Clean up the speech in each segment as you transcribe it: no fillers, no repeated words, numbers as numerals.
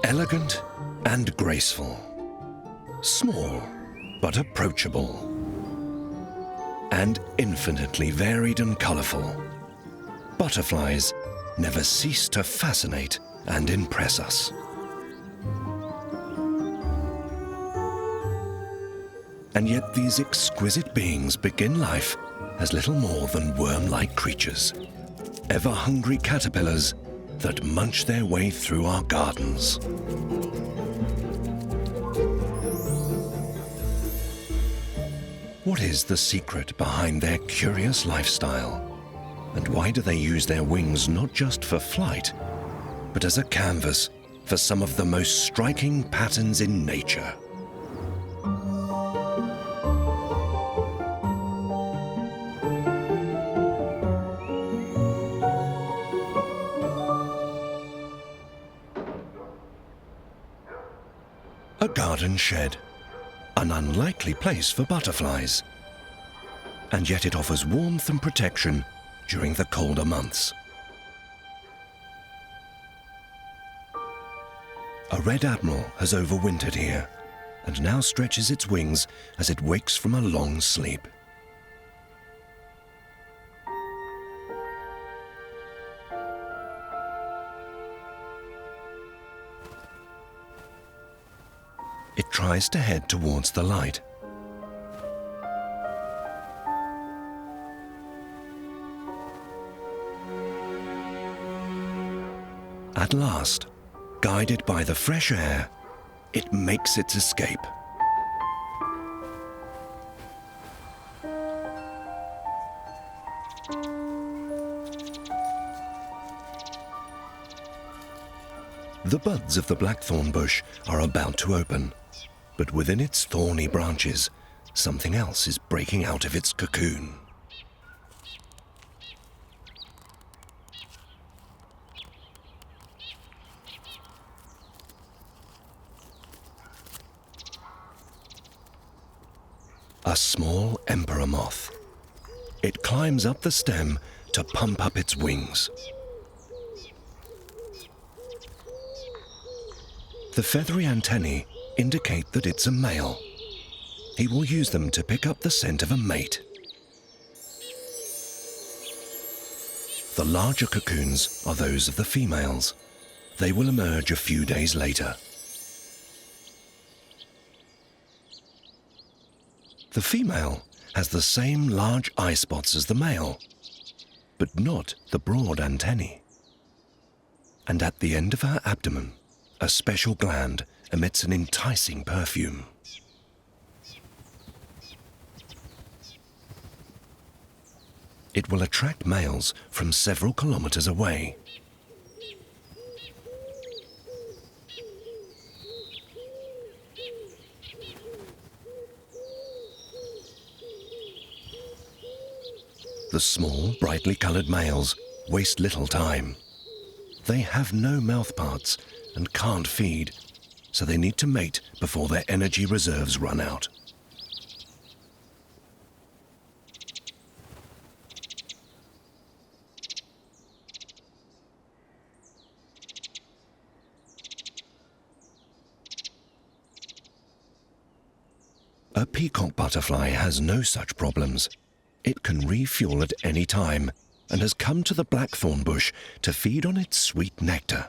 Elegant and graceful. Small but approachable. And infinitely varied and colourful. Butterflies never cease to fascinate and impress us. And yet these exquisite beings begin life as little more than worm-like creatures, ever-hungry caterpillars that munch their way through our gardens. What is the secret behind their curious lifestyle? And why do they use their wings not just for flight, but as a canvas for some of the most striking patterns in nature? A garden shed, an unlikely place for butterflies. And yet it offers warmth and protection during the colder months. A red admiral has overwintered here and now stretches its wings as it wakes from a long sleep. It tries to head towards the light. At last, guided by the fresh air, it makes its escape. The buds of the blackthorn bush are about to open, but within its thorny branches, something else is breaking out of its cocoon. A small emperor moth. It climbs up the stem to pump up its wings. The feathery antennae indicate that it's a male. He will use them to pick up the scent of a mate. The larger cocoons are those of the females. They will emerge a few days later. The female has the same large eye spots as the male, but not the broad antennae. And at the end of her abdomen, a special gland emits an enticing perfume. It will attract males from several kilometers away. The small, brightly colored males waste little time. They have no mouthparts and can't feed, so they need to mate before their energy reserves run out. A peacock butterfly has no such problems. It can refuel at any time and has come to the blackthorn bush to feed on its sweet nectar.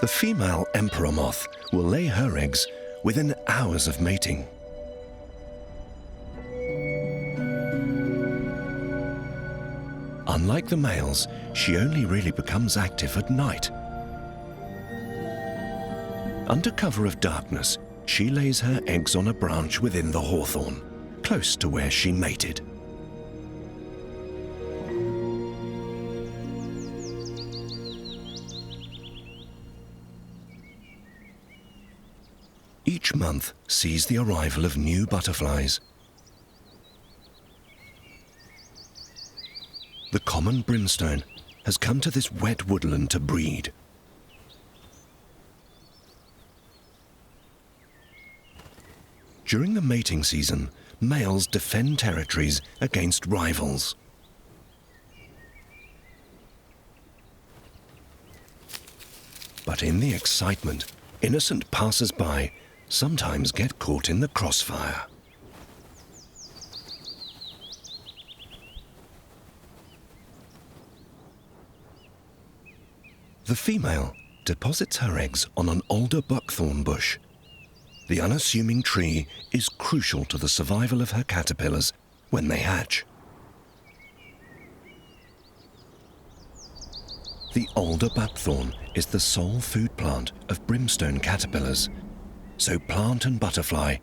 The female emperor moth will lay her eggs within hours of mating. Unlike the males, she only really becomes active at night. Under cover of darkness, she lays her eggs on a branch within the hawthorn, close to where she mated. Each month sees the arrival of new butterflies. The common brimstone has come to this wet woodland to breed. During the mating season, males defend territories against rivals. But in the excitement, innocent passers-by sometimes get caught in the crossfire. The female deposits her eggs on an alder buckthorn bush. The unassuming tree is crucial to the survival of her caterpillars when they hatch. The alder buckthorn is the sole food plant of brimstone caterpillars, so plant and butterfly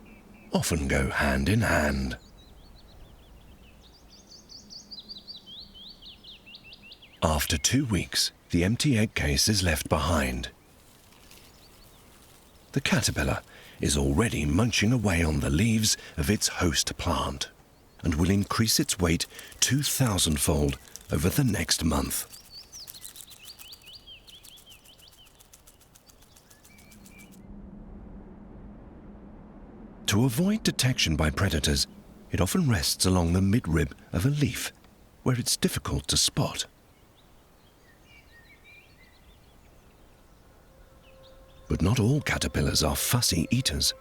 often go hand in hand. After 2 weeks, the empty egg case is left behind. The caterpillar is already munching away on the leaves of its host plant and will increase its weight 2,000-fold over the next month. To avoid detection by predators, it often rests along the midrib of a leaf, where it's difficult to spot. But not all caterpillars are fussy eaters.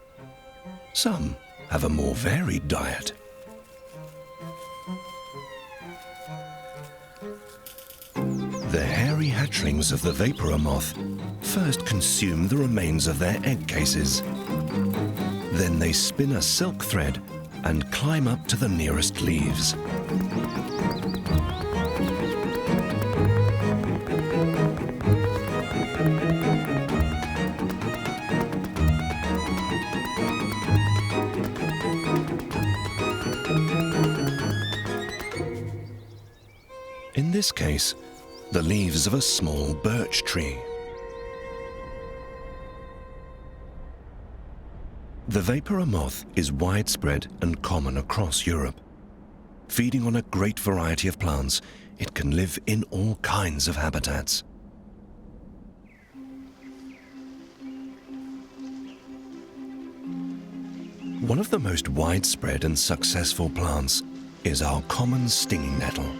Some have a more varied diet. The hairy hatchlings of the vapor moth first consume the remains of their egg cases. Then they spin a silk thread and climb up to the nearest leaves. In this case, the leaves of a small birch tree. The vapor moth is widespread and common across Europe. Feeding on a great variety of plants, it can live in all kinds of habitats. One of the most widespread and successful plants is our common stinging nettle.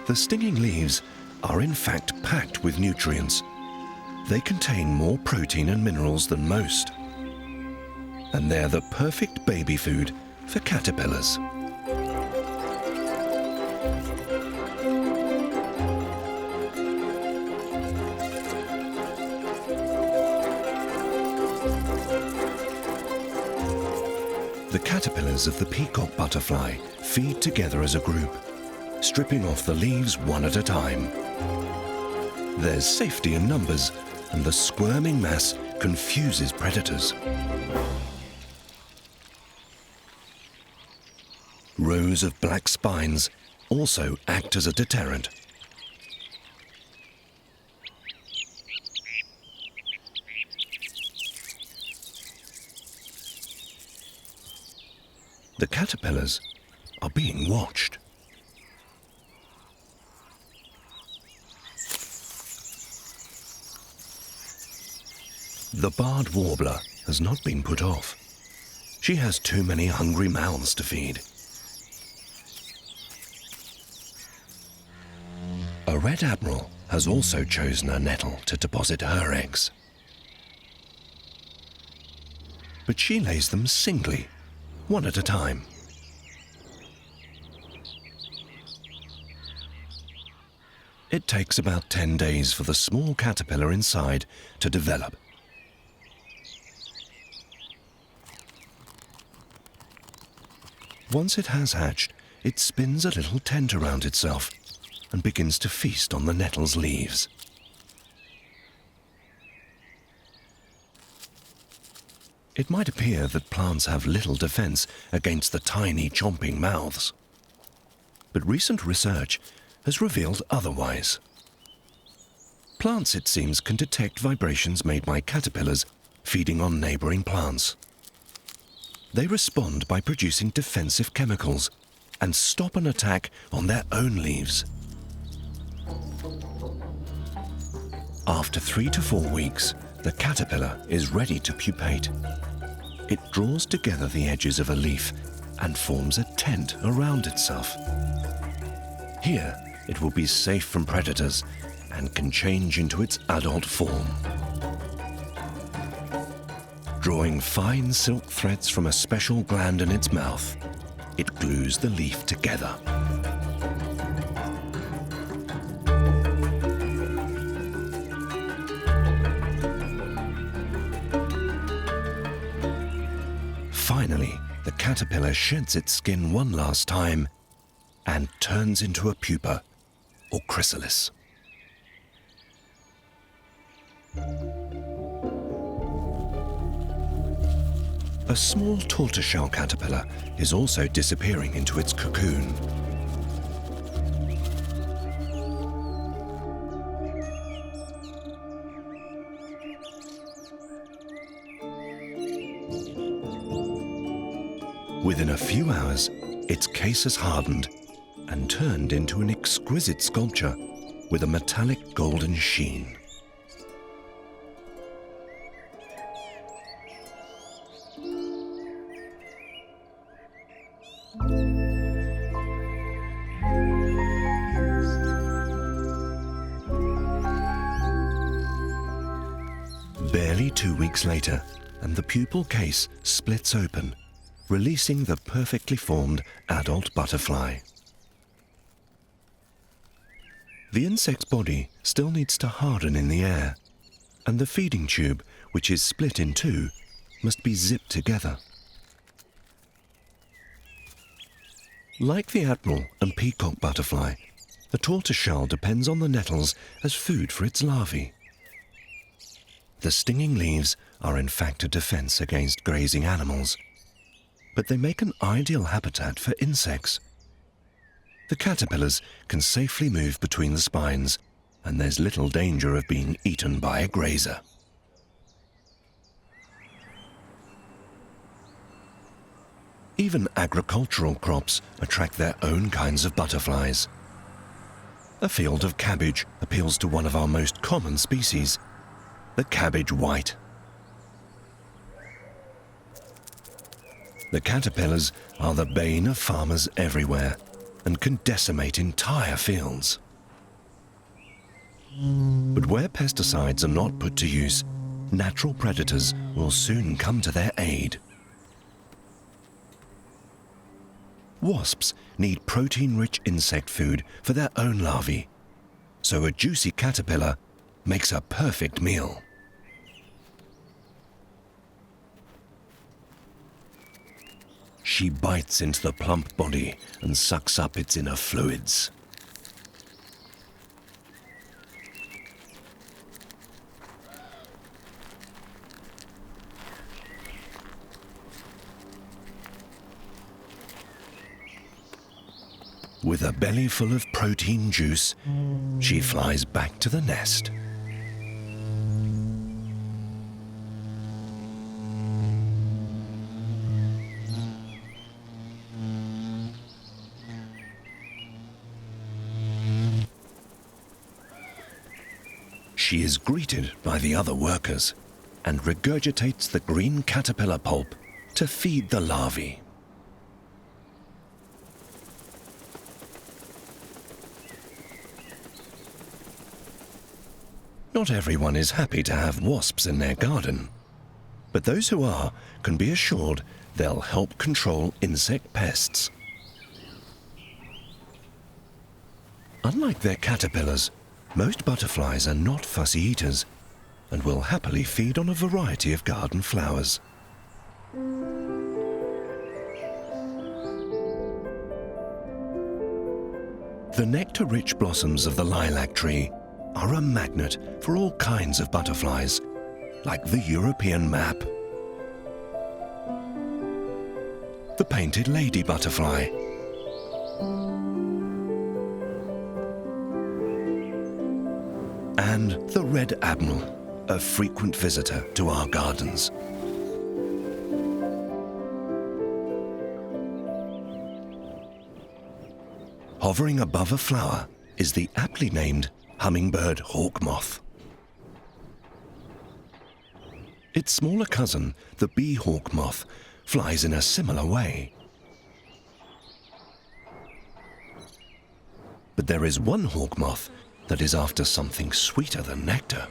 The stinging leaves are in fact packed with nutrients. They contain more protein and minerals than most. And they're the perfect baby food for caterpillars. The caterpillars of the peacock butterfly feed together as a group, stripping off the leaves one at a time. There's safety in numbers, and the squirming mass confuses predators. Rows of black spines also act as a deterrent. The caterpillars are being watched. The barred warbler has not been put off. She has too many hungry mouths to feed. A red admiral has also chosen a nettle to deposit her eggs. But she lays them singly, one at a time. It takes about 10 days for the small caterpillar inside to develop. Once it has hatched, it spins a little tent around itself and begins to feast on the nettle's leaves. It might appear that plants have little defense against the tiny chomping mouths. But recent research has revealed otherwise. Plants, it seems, can detect vibrations made by caterpillars feeding on neighboring plants. They respond by producing defensive chemicals and stop an attack on their own leaves. After 3 to 4 weeks, the caterpillar is ready to pupate. it draws together the edges of a leaf and forms a tent around itself. Here, it will be safe from predators and can change into its adult form. Drawing fine silk threads from a special gland in its mouth, it glues the leaf together. Finally, the caterpillar sheds its skin one last time and turns into a pupa, or chrysalis. A small tortoiseshell caterpillar is also disappearing into its cocoon. Within a few hours, its case has hardened and turned into an exquisite sculpture with a metallic golden sheen. Barely 2 weeks later, and the pupal case splits open, releasing the perfectly formed adult butterfly. The insect's body still needs to harden in the air, and the feeding tube, which is split in two, must be zipped together. Like the admiral and peacock butterfly, the tortoiseshell depends on the nettles as food for its larvae. The stinging leaves are in fact a defense against grazing animals, but they make an ideal habitat for insects. The caterpillars can safely move between the spines, and there's little danger of being eaten by a grazer. Even agricultural crops attract their own kinds of butterflies. A field of cabbage appeals to one of our most common species, the cabbage white. The caterpillars are the bane of farmers everywhere and can decimate entire fields. But where pesticides are not put to use, natural predators will soon come to their aid. Wasps need protein-rich insect food for their own larvae, so a juicy caterpillar makes a perfect meal. She bites into the plump body and sucks up its inner fluids. With a belly full of protein juice, she flies back to the nest. She is greeted by the other workers and regurgitates the green caterpillar pulp to feed the larvae. Not everyone is happy to have wasps in their garden, but those who are can be assured they'll help control insect pests. Unlike their caterpillars, most butterflies are not fussy eaters and will happily feed on a variety of garden flowers. The nectar-rich blossoms of the lilac tree are a magnet for all kinds of butterflies, like the European map, the painted lady butterfly, and the red admiral, a frequent visitor to our gardens. Hovering above a flower is the aptly named hummingbird hawk moth. Its smaller cousin, the bee hawk moth, flies in a similar way. But there is one hawk moth that is after something sweeter than nectar.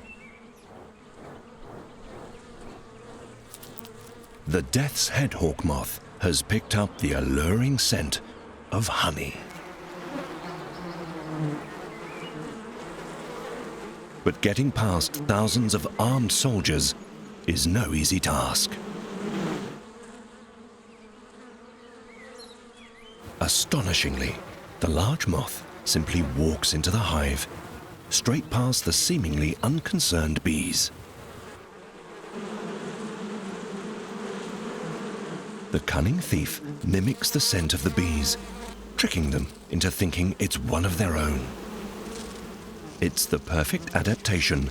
The death's head hawk moth has picked up the alluring scent of honey. But getting past thousands of armed soldiers is no easy task. Astonishingly, the large moth simply walks into the hive, straight past the seemingly unconcerned bees. The cunning thief mimics the scent of the bees, tricking them into thinking it's one of their own. It's the perfect adaptation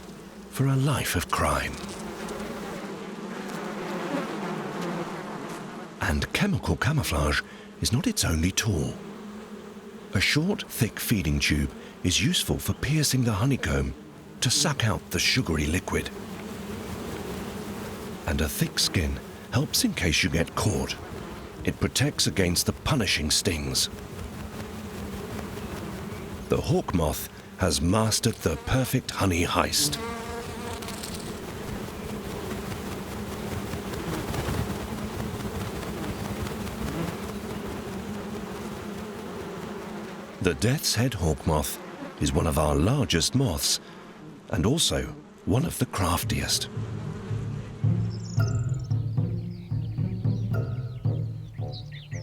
for a life of crime. And chemical camouflage is not its only tool. A short, thick feeding tube is useful for piercing the honeycomb to suck out the sugary liquid. And a thick skin helps in case you get caught. It protects against the punishing stings. The hawk moth has mastered the perfect honey heist. The death's head hawk moth is one of our largest moths, and also one of the craftiest.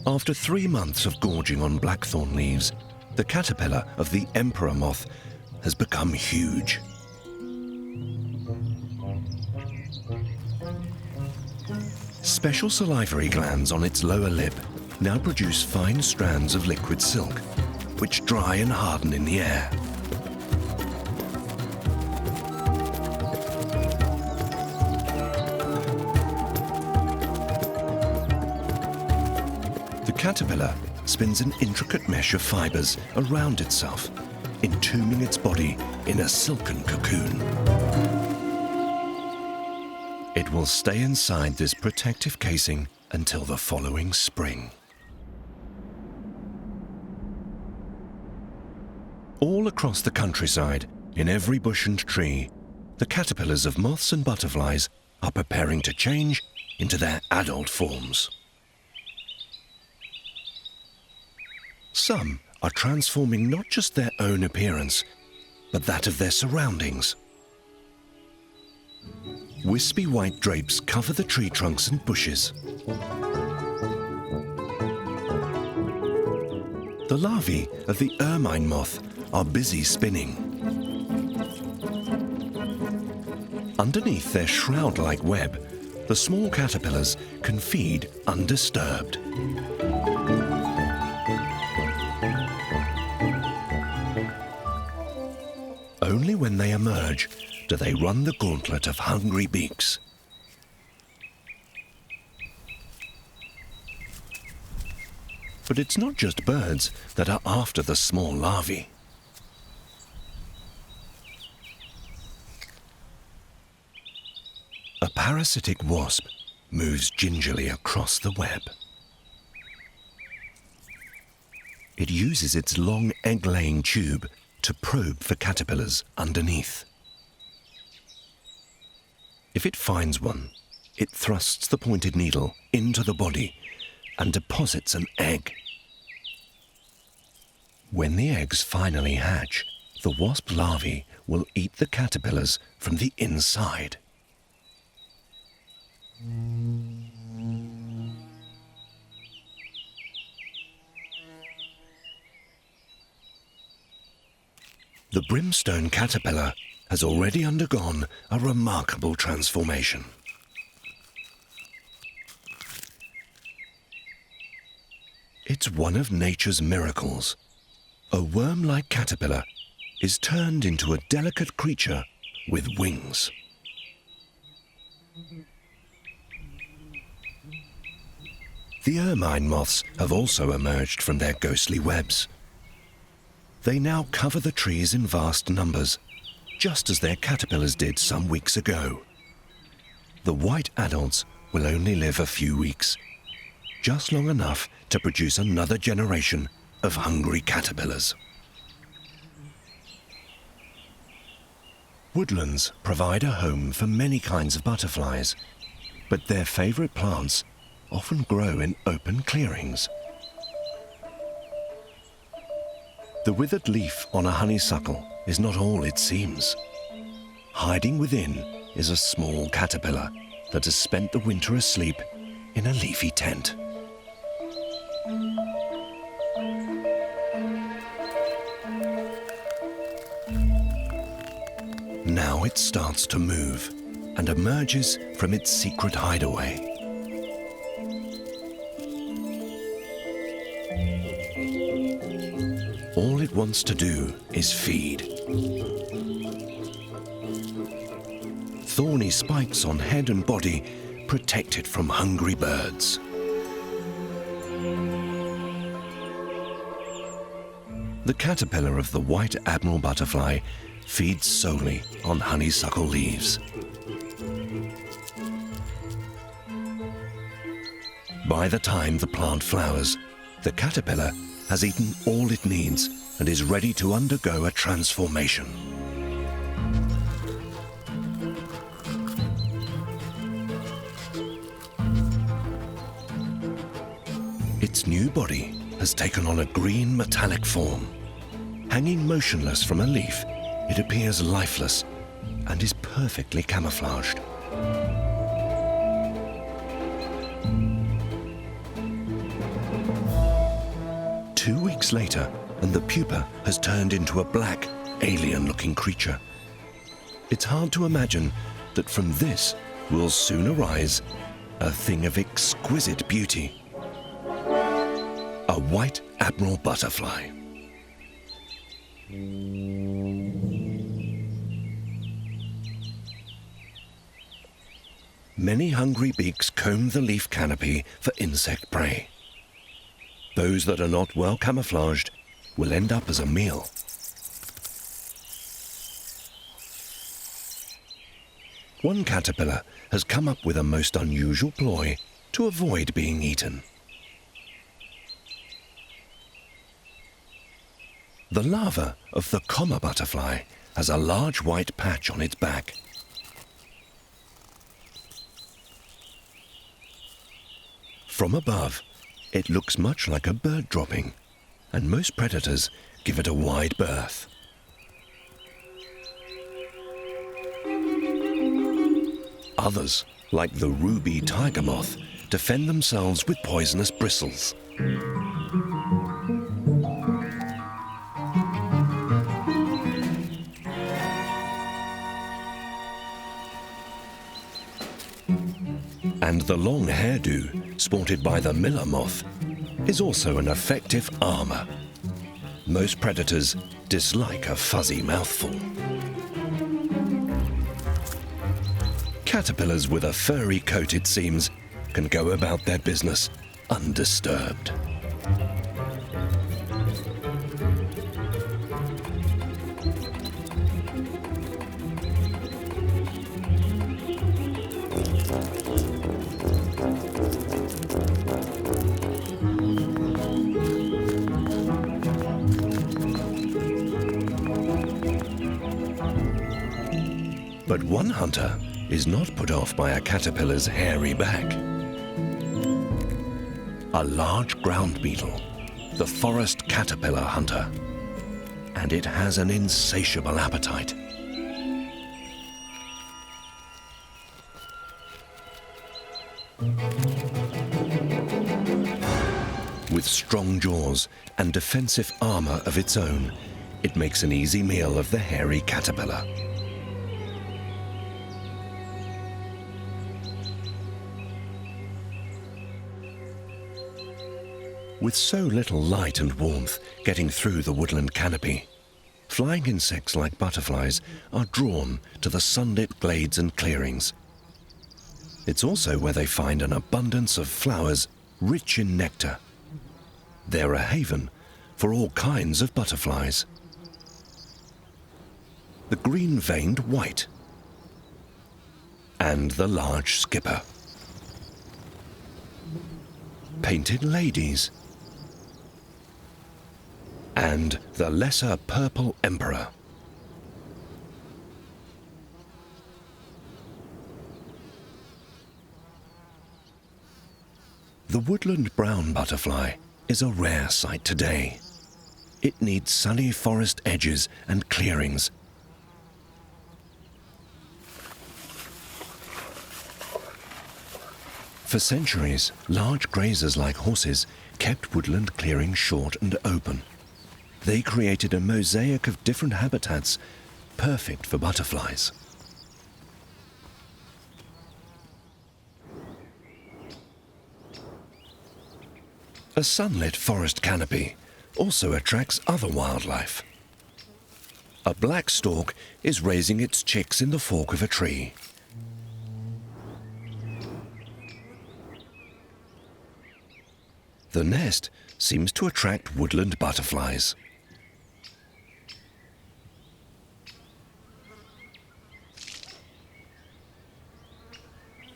After 3 months of gorging on blackthorn leaves, the caterpillar of the emperor moth has become huge. Special salivary glands on its lower lip now produce fine strands of liquid silk, which dry and harden in the air. The caterpillar spins an intricate mesh of fibers around itself, entombing its body in a silken cocoon. It will stay inside this protective casing until the following spring. All across the countryside, in every bush and tree, the caterpillars of moths and butterflies are preparing to change into their adult forms. Some are transforming not just their own appearance, but that of their surroundings. Wispy white drapes cover the tree trunks and bushes. The larvae of the ermine moth are busy spinning. Underneath their shroud-like web, the small caterpillars can feed undisturbed. Only when they emerge do they run the gauntlet of hungry beaks. But it's not just birds that are after the small larvae. A parasitic wasp moves gingerly across the web. It uses its long egg-laying tube to probe for caterpillars underneath. If it finds one, it thrusts the pointed needle into the body and deposits an egg. When the eggs finally hatch, the wasp larvae will eat the caterpillars from the inside. The brimstone caterpillar has already undergone a remarkable transformation. It's one of nature's miracles. A worm-like caterpillar is turned into a delicate creature with wings. The ermine moths have also emerged from their ghostly webs. They now cover the trees in vast numbers, just as their caterpillars did some weeks ago. the white adults will only live a few weeks, just long enough to produce another generation of hungry caterpillars. Woodlands provide a home for many kinds of butterflies, but their favorite plants often grow in open clearings. The withered leaf on a honeysuckle is not all it seems. Hiding within is a small caterpillar that has spent the winter asleep in a leafy tent. Now it starts to move and emerges from its secret hideaway. All it wants to do is feed. Thorny spikes on head and body protect it from hungry birds. The caterpillar of the white admiral butterfly feeds solely on honeysuckle leaves. By the time the plant flowers, the caterpillar has eaten all it needs and is ready to undergo a transformation. Its new body has taken on a green metallic form. Hanging motionless from a leaf, it appears lifeless and is perfectly camouflaged. Two weeks later, and the pupa has turned into a black, alien-looking creature. It's hard to imagine that from this will soon arise a thing of exquisite beauty. A white admiral butterfly. Many hungry beaks comb the leaf canopy for insect prey. Those that are not well camouflaged will end up as a meal. One caterpillar has come up with a most unusual ploy to avoid being eaten. The larva of the comma butterfly has a large white patch on its back. From above, it looks much like a bird dropping, and most predators give it a wide berth. Others, like the ruby tiger moth, defend themselves with poisonous bristles. And the long hairdo, sported by the miller moth, is also an effective armor. Most predators dislike a fuzzy mouthful. Caterpillars with a furry coat, it seems, can go about their business undisturbed. But one hunter is not put off by a caterpillar's hairy back. A large ground beetle, the forest caterpillar hunter, and it has an insatiable appetite. With strong jaws and defensive armor of its own, it makes an easy meal of the hairy caterpillar. With so little light and warmth getting through the woodland canopy, flying insects like butterflies are drawn to the sunlit glades and clearings. It's also where they find an abundance of flowers rich in nectar. They're a haven for all kinds of butterflies. The green-veined white, and the large skipper. Painted ladies, and the lesser purple emperor. The woodland brown butterfly is a rare sight today. It needs sunny forest edges and clearings. For centuries, large grazers like horses kept woodland clearings short and open. They created a mosaic of different habitats, perfect for butterflies. A sunlit forest canopy also attracts other wildlife. A black stork is raising its chicks in the fork of a tree. The nest seems to attract woodland butterflies.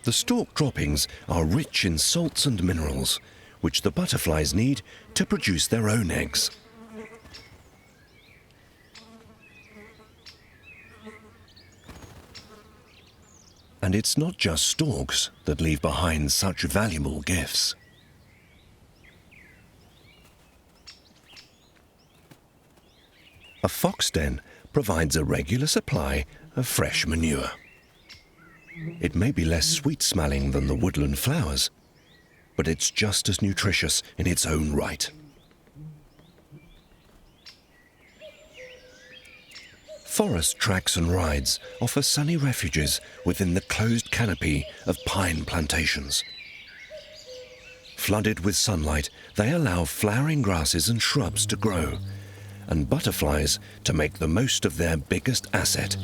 The stork droppings are rich in salts and minerals, which the butterflies need to produce their own eggs. And it's not just storks that leave behind such valuable gifts. A fox den provides a regular supply of fresh manure. It may be less sweet-smelling than the woodland flowers, but it's just as nutritious in its own right. Forest tracks and rides offer sunny refuges within the closed canopy of pine plantations. Flooded with sunlight, they allow flowering grasses and shrubs to grow, and butterflies to make the most of their biggest asset,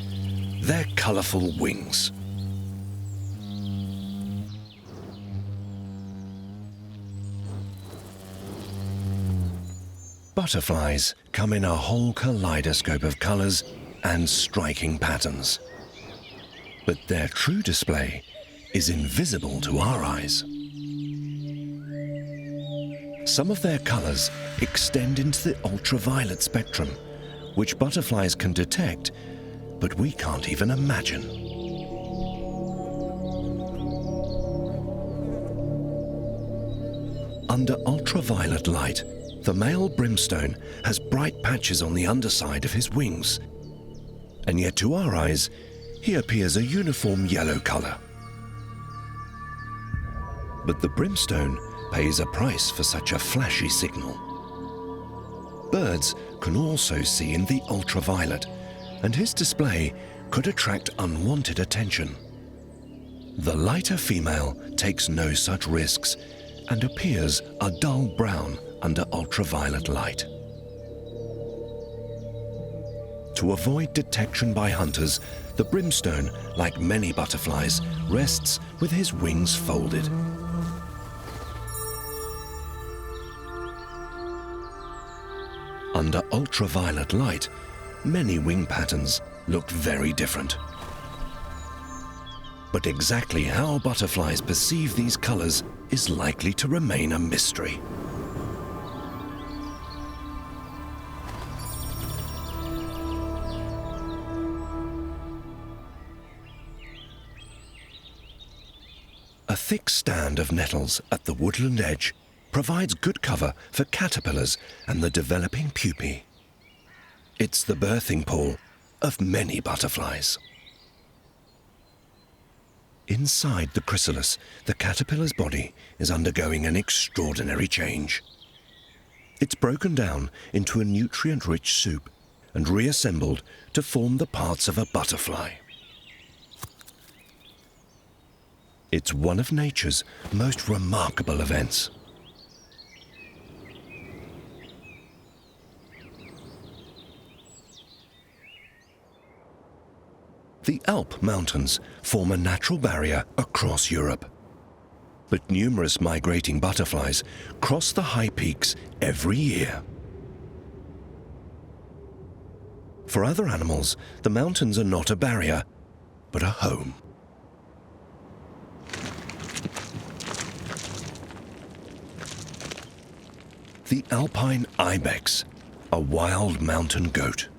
their colourful wings. Butterflies come in a whole kaleidoscope of colours and striking patterns. But their true display is invisible to our eyes. Some of their colours extend into the ultraviolet spectrum, which butterflies can detect, but we can't even imagine. Under ultraviolet light, the male brimstone has bright patches on the underside of his wings, and yet to our eyes, he appears a uniform yellow colour. But the brimstone pays a price for such a flashy signal. Birds can also see in the ultraviolet, and his display could attract unwanted attention. The lighter female takes no such risks and appears a dull brown under ultraviolet light. To avoid detection by hunters, the brimstone, like many butterflies, rests with his wings folded. Under ultraviolet light, many wing patterns look very different. But exactly how butterflies perceive these colors is likely to remain a mystery. A thick stand of nettles at the woodland edge provides good cover for caterpillars and the developing pupae. It's the birthing pool of many butterflies. Inside the chrysalis, the caterpillar's body is undergoing an extraordinary change. It's broken down into a nutrient-rich soup and reassembled to form the parts of a butterfly. It's one of nature's most remarkable events. The Alp Mountains form a natural barrier across Europe. But numerous migrating butterflies cross the high peaks every year. For other animals, the mountains are not a barrier, but a home. The alpine ibex, a wild mountain goat.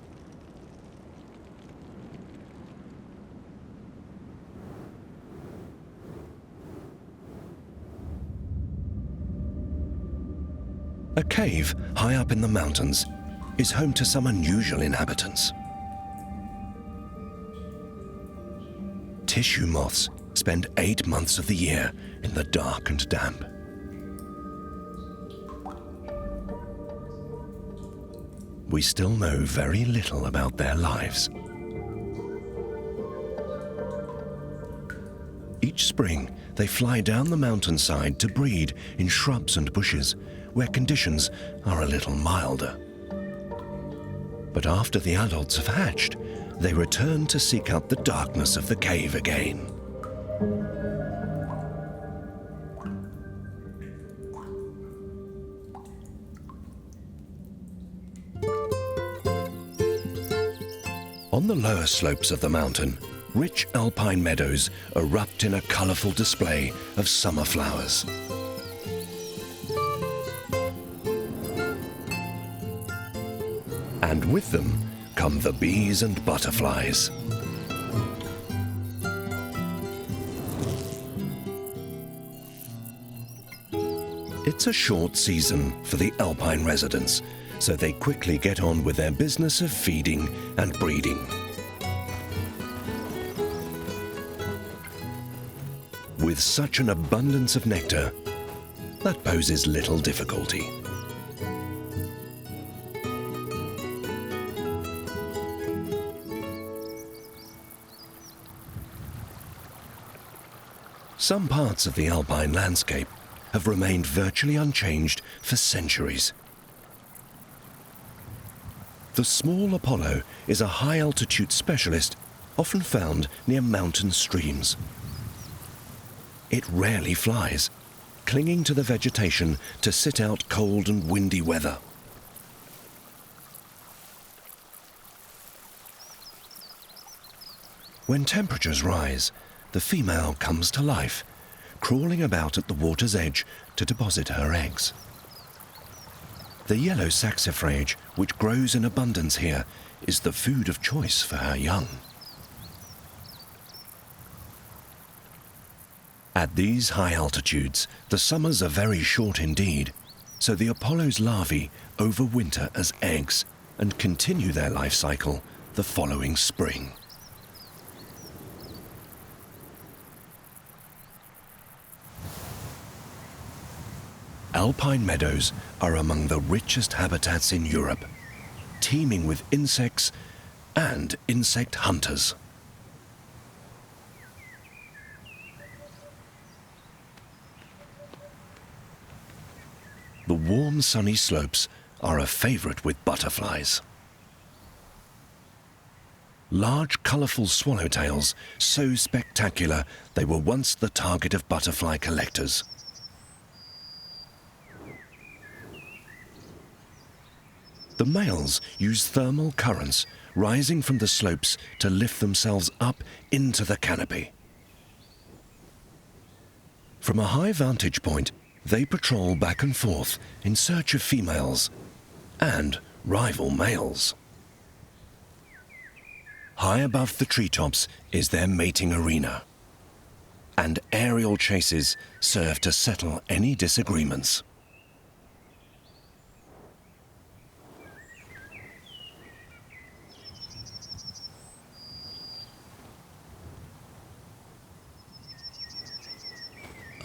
A cave high up in the mountains is home to some unusual inhabitants. Tissue moths spend 8 months of the year in the dark and damp. We still know very little about their lives. Each spring, they fly down the mountainside to breed in shrubs and bushes, where conditions are a little milder. But after the adults have hatched, they return to seek out the darkness of the cave again. On the lower slopes of the mountain, rich alpine meadows erupt in a colourful display of summer flowers. And with them come the bees and butterflies. It's a short season for the alpine residents, so they quickly get on with their business of feeding and breeding. With such an abundance of nectar, that poses little difficulty. Some parts of the alpine landscape have remained virtually unchanged for centuries. The small Apollo is a high-altitude specialist often found near mountain streams. It rarely flies, clinging to the vegetation to sit out cold and windy weather. When temperatures rise, the female comes to life, crawling about at the water's edge to deposit her eggs. The yellow saxifrage, which grows in abundance here, is the food of choice for her young. At these high altitudes, the summers are very short indeed, so the Apollo's larvae overwinter as eggs and continue their life cycle the following spring. Alpine meadows are among the richest habitats in Europe, teeming with insects and insect hunters. The warm, sunny slopes are a favorite with butterflies. Large, colourful swallowtails, so spectacular they were once the target of butterfly collectors. The males use thermal currents rising from the slopes to lift themselves up into the canopy. From a high vantage point, they patrol back and forth in search of females and rival males. High above the treetops is their mating arena, and aerial chases serve to settle any disagreements.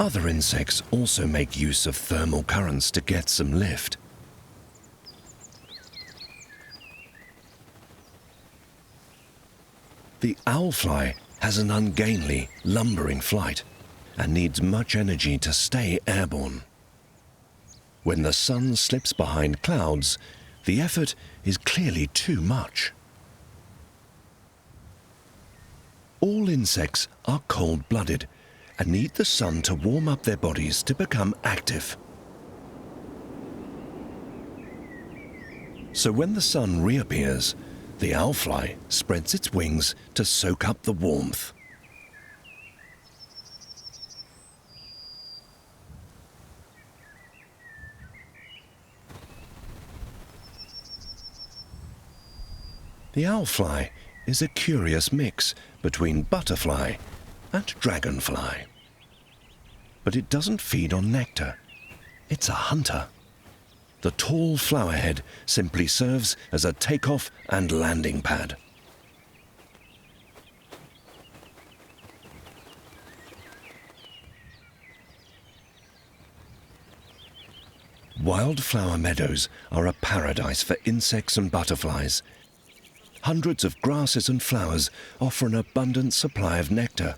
Other insects also make use of thermal currents to get some lift. The owlfly has an ungainly, lumbering flight and needs much energy to stay airborne. When the sun slips behind clouds, the effort is clearly too much. All insects are cold-blooded and need the sun to warm up their bodies to become active. So when the sun reappears, the owlfly spreads its wings to soak up the warmth. The owlfly is a curious mix between butterfly and dragonfly. But it doesn't feed on nectar. It's a hunter. The tall flowerhead simply serves as a takeoff and landing pad. Wildflower meadows are a paradise for insects and butterflies. Hundreds of grasses and flowers offer an abundant supply of nectar.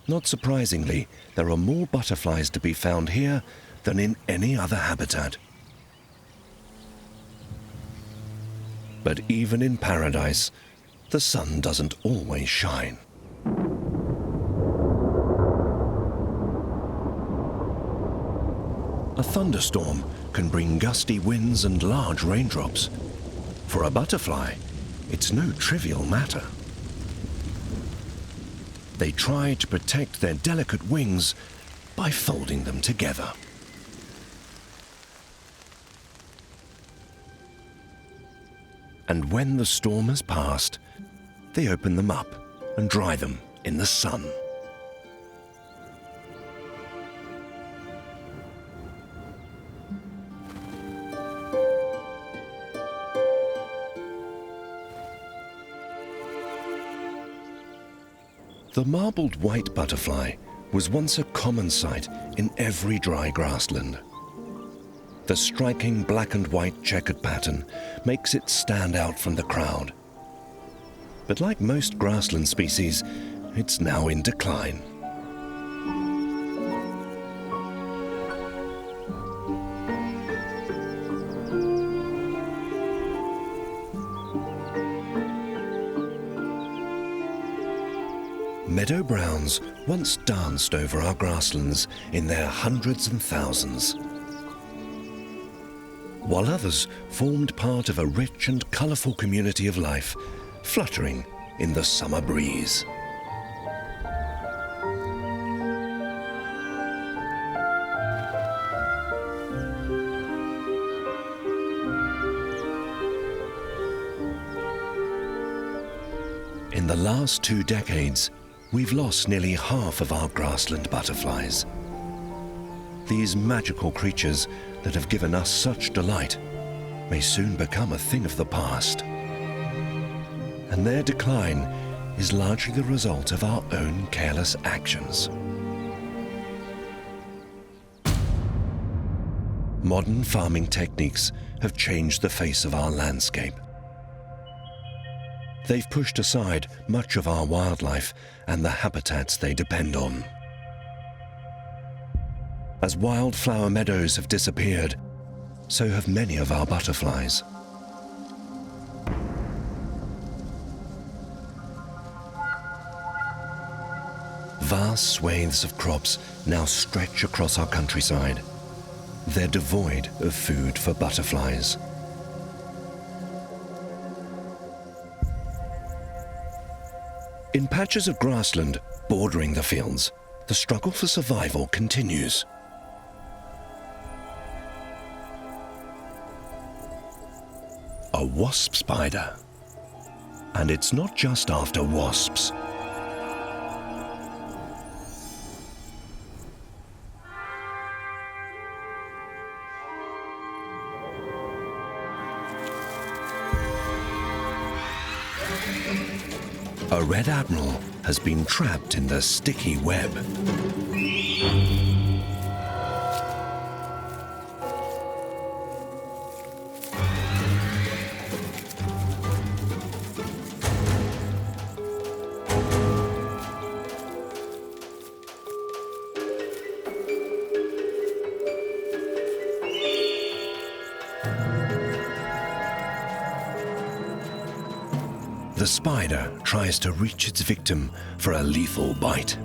Not surprisingly, there are more butterflies to be found here than in any other habitat. But even in paradise, the sun doesn't always shine. A thunderstorm can bring gusty winds and large raindrops. For a butterfly, it's no trivial matter. They try to protect their delicate wings by folding them together. And when the storm has passed, they open them up and dry them in the sun. The marbled white butterfly was once a common sight in every dry grassland. The striking black and white checkered pattern makes it stand out from the crowd. But like most grassland species, it's now in decline. Meadow browns once danced over our grasslands in their hundreds and thousands, while others formed part of a rich and colourful community of life, fluttering in the summer breeze. In the last 2 decades, we've lost nearly half of our grassland butterflies. These magical creatures that have given us such delight may soon become a thing of the past. And their decline is largely the result of our own careless actions. Modern farming techniques have changed the face of our landscape. They've pushed aside much of our wildlife and the habitats they depend on. As wildflower meadows have disappeared, so have many of our butterflies. Vast swathes of crops now stretch across our countryside. They're devoid of food for butterflies. In patches of grassland bordering the fields, the struggle for survival continues. A wasp spider. And it's not just after wasps. A red admiral has been trapped in the sticky web. The spider tries to reach its victim for a lethal bite.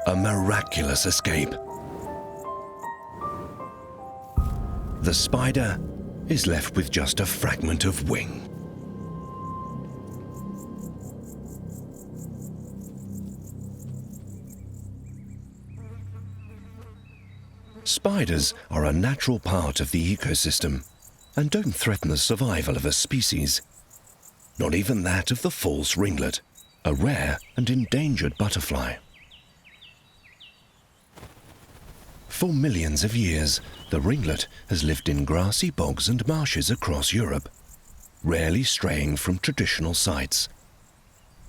A miraculous escape. The spider is left with just a fragment of wing. Spiders are a natural part of the ecosystem and don't threaten the survival of a species, not even that of the false ringlet, a rare and endangered butterfly. For millions of years, the ringlet has lived in grassy bogs and marshes across Europe, rarely straying from traditional sites.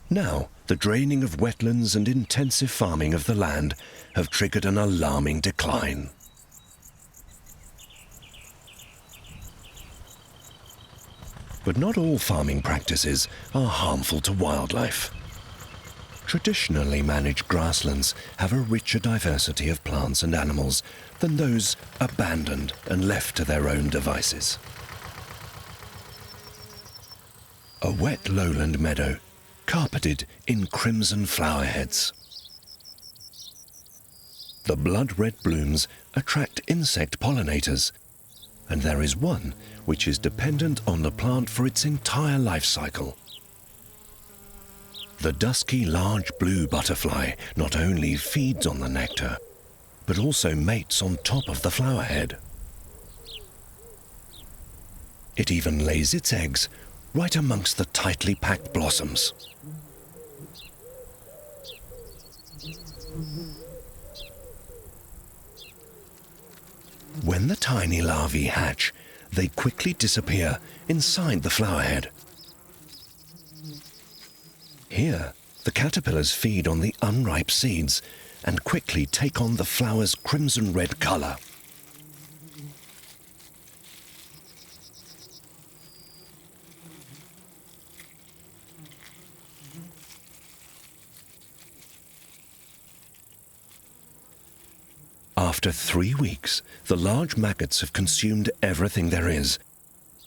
Now, the draining of wetlands and intensive farming of the land have triggered an alarming decline. But not all farming practices are harmful to wildlife. Traditionally managed grasslands have a richer diversity of plants and animals than those abandoned and left to their own devices. A wet lowland meadow, carpeted in crimson flowerheads. The blood-red blooms attract insect pollinators, and there is one which is dependent on the plant for its entire life cycle. The dusky large blue butterfly not only feeds on the nectar, but also mates on top of the flowerhead. It even lays its eggs right amongst the tightly packed blossoms. When the tiny larvae hatch, they quickly disappear inside the flowerhead. Here, the caterpillars feed on the unripe seeds and quickly take on the flower's crimson-red color. After 3 weeks, the large maggots have consumed everything there is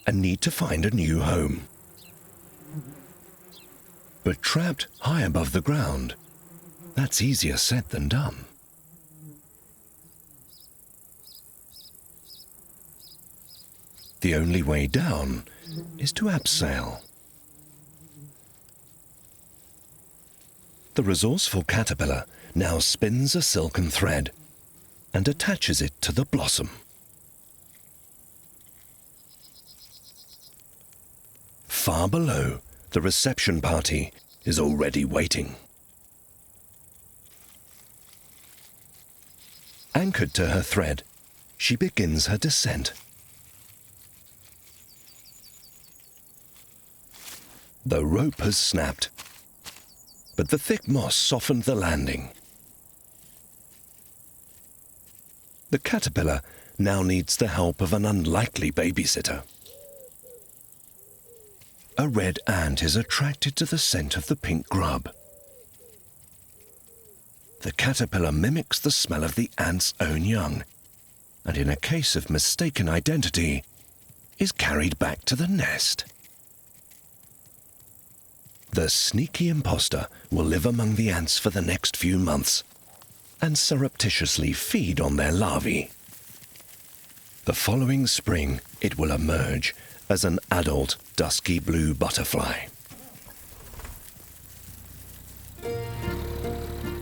and need to find a new home. But trapped high above the ground, that's easier said than done. The only way down is to abseil. The resourceful caterpillar now spins a silken thread and attaches it to the blossom. Far below, the reception party is already waiting. Anchored to her thread, she begins her descent. The rope has snapped, but the thick moss softened the landing. The caterpillar now needs the help of an unlikely babysitter. A red ant is attracted to the scent of the pink grub. The caterpillar mimics the smell of the ant's own young, and in a case of mistaken identity, is carried back to the nest. The sneaky imposter will live among the ants for the next few months and surreptitiously feed on their larvae. The following spring, it will emerge as an adult dusky blue butterfly.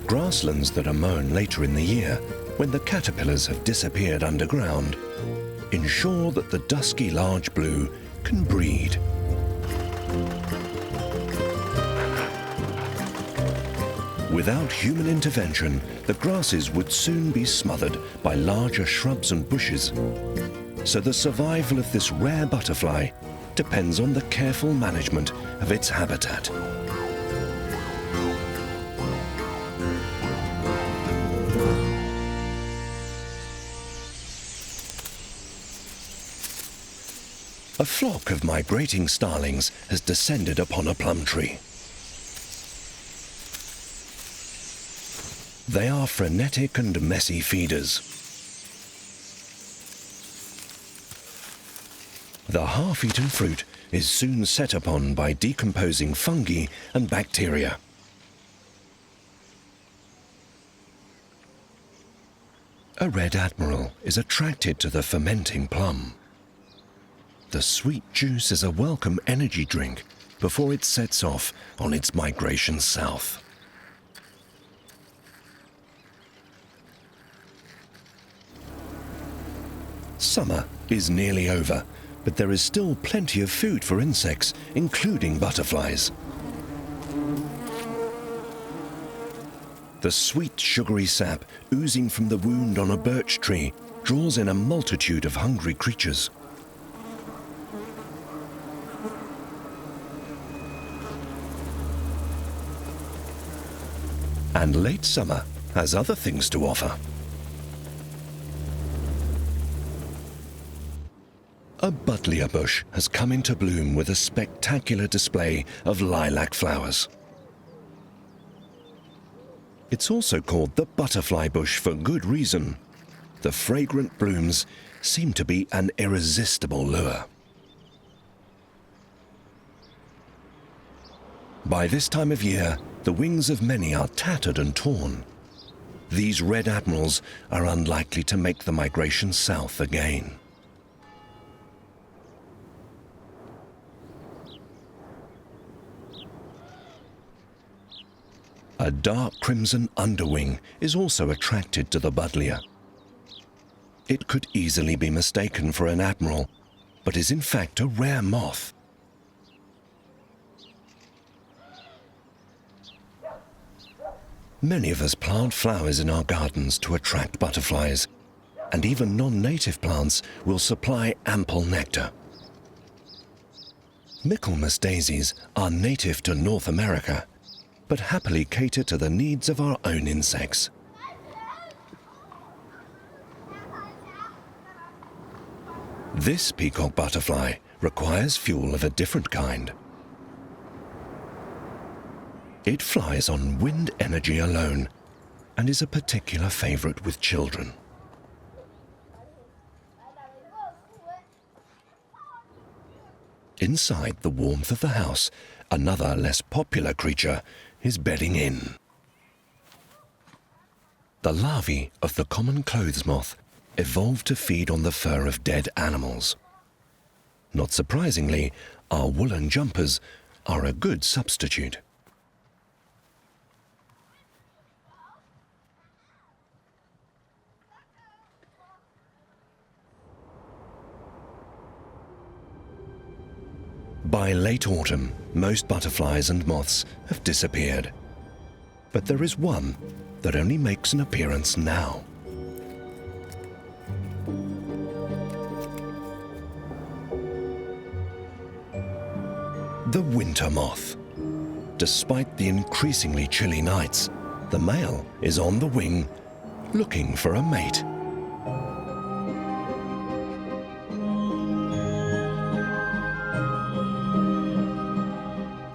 Grasslands that are mown later in the year, when the caterpillars have disappeared underground, ensure that the dusky large blue can breed. Without human intervention, the grasses would soon be smothered by larger shrubs and bushes. So the survival of this rare butterfly depends on the careful management of its habitat. A flock of migrating starlings has descended upon a plum tree. They are frenetic and messy feeders. The half-eaten fruit is soon set upon by decomposing fungi and bacteria. A red admiral is attracted to the fermenting plum. The sweet juice is a welcome energy drink before it sets off on its migration south. Summer is nearly over, but there is still plenty of food for insects, including butterflies. The sweet, sugary sap oozing from the wound on a birch tree draws in a multitude of hungry creatures. And late summer has other things to offer. A buddleia bush has come into bloom with a spectacular display of lilac flowers. It's also called the butterfly bush for good reason. The fragrant blooms seem to be an irresistible lure. By this time of year, the wings of many are tattered and torn. These red admirals are unlikely to make the migration south again. A dark crimson underwing is also attracted to the buddleia. It could easily be mistaken for an admiral, but is in fact a rare moth. Many of us plant flowers in our gardens to attract butterflies, and even non-native plants will supply ample nectar. Michaelmas daisies are native to North America, but happily cater to the needs of our own insects. This peacock butterfly requires fuel of a different kind. It flies on wind energy alone and is a particular favorite with children. Inside the warmth of the house, another less popular creature is bedding in. The larvae of the common clothes moth evolved to feed on the fur of dead animals. Not surprisingly, our woolen jumpers are a good substitute. By late autumn, most butterflies and moths have disappeared. But there is one that only makes an appearance now. The winter moth. Despite the increasingly chilly nights, the male is on the wing, looking for a mate.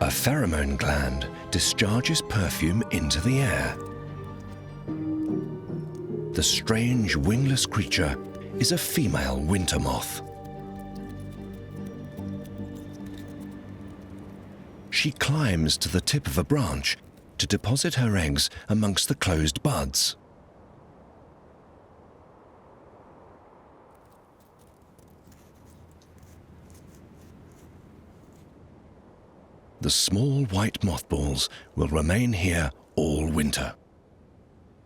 A pheromone gland discharges perfume into the air. The strange wingless creature is a female winter moth. She climbs to the tip of a branch to deposit her eggs amongst the closed buds. The small white mothballs will remain here all winter.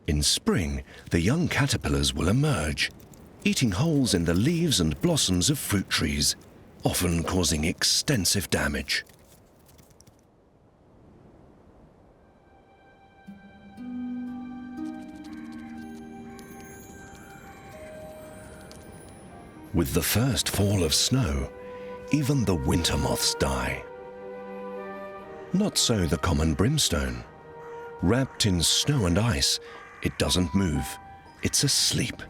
In spring, the young caterpillars will emerge, eating holes in the leaves and blossoms of fruit trees, often causing extensive damage. With the first fall of snow, even the winter moths die. Not so the common brimstone. Wrapped in snow and ice, it doesn't move. It's asleep,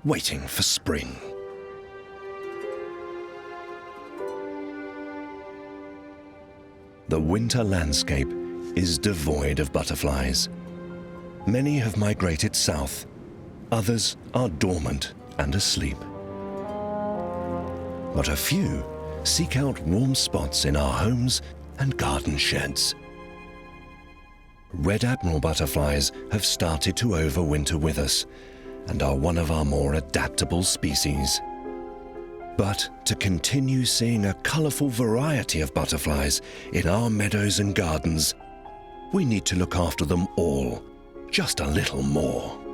waiting for spring. The winter landscape is devoid of butterflies. Many have migrated south. Others are dormant and asleep. But a few seek out warm spots in our homes and garden sheds. Red admiral butterflies have started to overwinter with us and are one of our more adaptable species. But to continue seeing a colourful variety of butterflies in our meadows and gardens, we need to look after them all just a little more.